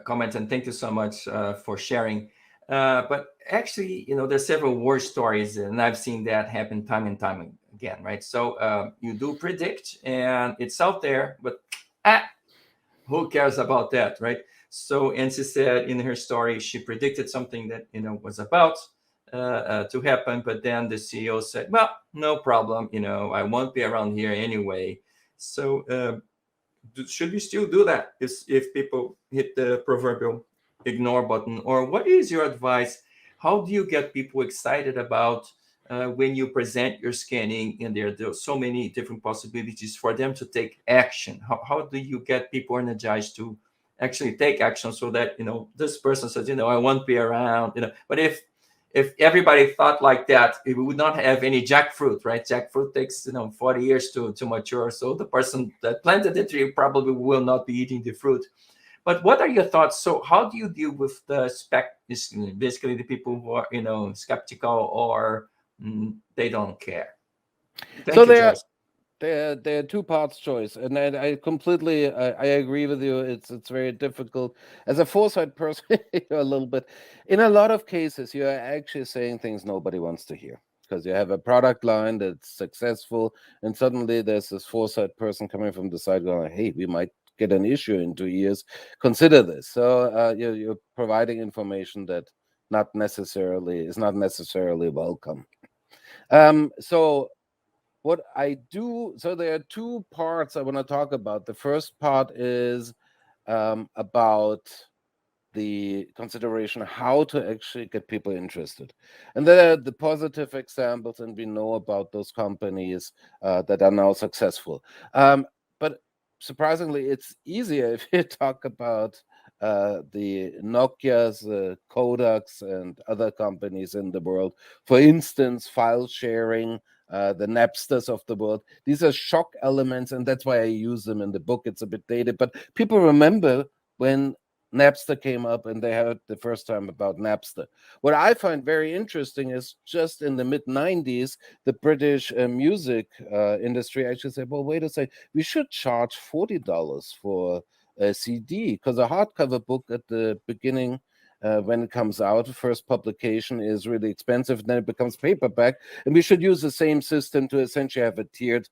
comments, and thank you so much for sharing. But actually, there's several war stories, and I've seen that happen time and time again, right? So you do predict, and it's out there, but ah, who cares about that, right? So, and she said in her story, she predicted something that was about to happen, but then the CEO said, "Well, no problem. I won't be around here anyway." So, should we still do that if people hit the proverbial ignore button, or what is your advice? How do you get people excited about when you present your scanning and there are so many different possibilities for them to take action? How do you get people energized to actually take action so that this person says, I won't be around, but if everybody thought like that, we would not have any jackfruit, right? Jackfruit takes 40 years to mature, so the person that planted the tree probably will not be eating the fruit. But what are your thoughts? So how do you deal with the basically the people who are skeptical, or they don't care? So Thank you, Joyce. there are two parts choice, and I completely I agree with you. It's very difficult as a foresight person. A little bit, in a lot of cases, you are actually saying things nobody wants to hear because you have a product line that's successful, and suddenly there's this foresight person coming from the side going, "Hey, we might get an issue in 2 years. Consider this." So you're providing information that not necessarily welcome. So what I do, so there are two parts I want to talk about. The first part is about the consideration how to actually get people interested. And there are the positive examples, and we know about those companies that are now successful. But surprisingly, it's easier if you talk about the Nokias, Kodaks, and other companies in the world. For instance, file sharing, the Napsters of the world. These are shock elements, and that's why I use them in the book. It's a bit dated, but people remember when Napster came up and they heard the first time about Napster. What I find very interesting is just in the mid 90s, the British music industry actually said, well, wait a second, we should charge $40 for a CD because a hardcover book at the beginning. When it comes out, first publication is really expensive, then it becomes paperback, and we should use the same system to essentially have a tiered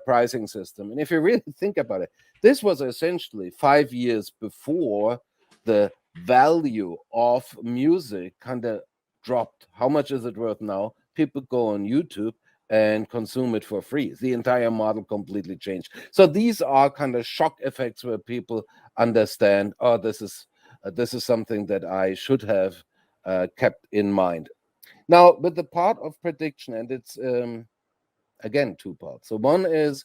pricing system. And if you really think about it, this was essentially 5 years before the value of music kind of dropped. How much is it worth now? People go on YouTube and consume it for free. The entire model completely changed. So these are kind of shock effects where people understand, oh, this is something that I should have kept in mind. Now, with the part of prediction, and it's again two parts. So one is,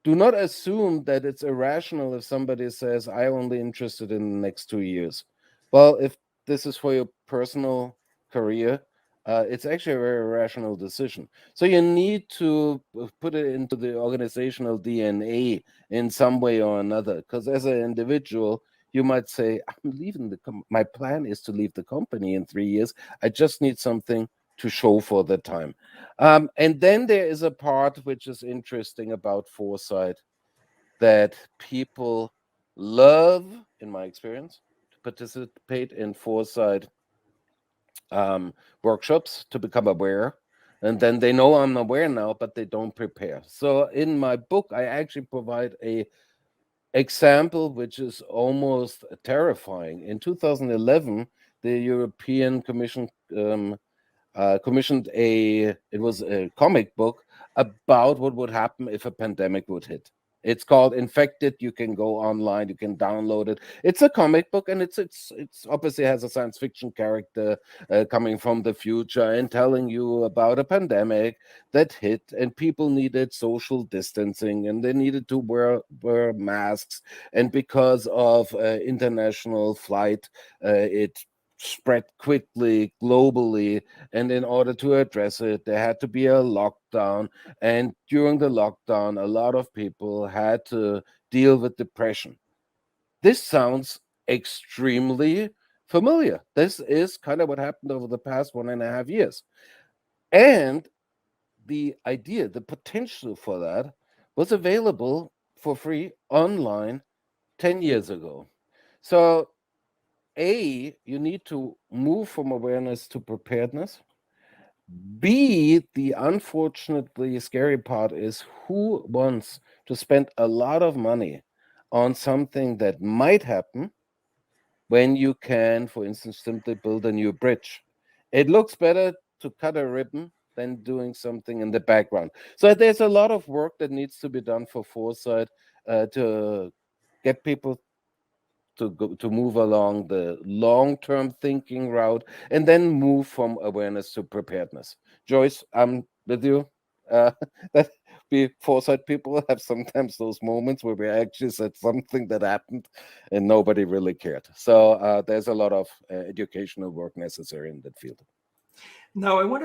do not assume that it's irrational if somebody says, I'm only interested in the next 2 years. Well, if this is for your personal career, it's actually a very rational decision. So you need to put it into the organizational DNA in some way or another. Because as an individual, you might say, I'm leaving my plan is to leave the company in 3 years. I just need something to show for the time. And then there is a part which is interesting about foresight that people love, in my experience, to participate in foresight workshops to become aware. And then they know I'm aware now, but they don't prepare. So in my book, I actually provide a example which is almost terrifying. In 2011, the European Commission commissioned it was a comic book about what would happen if a pandemic would hit. It's called Infected. You can go online, you can download it. It's a comic book, and it's obviously has a science fiction character coming from the future and telling you about a pandemic that hit, and people needed social distancing, and they needed to wear masks, and because of international flight, it spread quickly globally, and in order to address it, there had to be a lockdown. And during the lockdown, a lot of people had to deal with depression. This sounds extremely familiar. This is kind of what happened over the past 1.5 years. And the idea, the potential for that was available for free online 10 years ago. So, A, you need to move from awareness to preparedness. B, the unfortunately scary part is who wants to spend a lot of money on something that might happen when you can, for instance, simply build a new bridge. It looks better to cut a ribbon than doing something in the background. So there's a lot of work that needs to be done for foresight to get people to move along the long-term thinking route and then move from awareness to preparedness. Joyce, I'm with you. That we foresight people have sometimes those moments where we actually said something that happened and nobody really cared. So there's a lot of educational work necessary in that field. Now, I want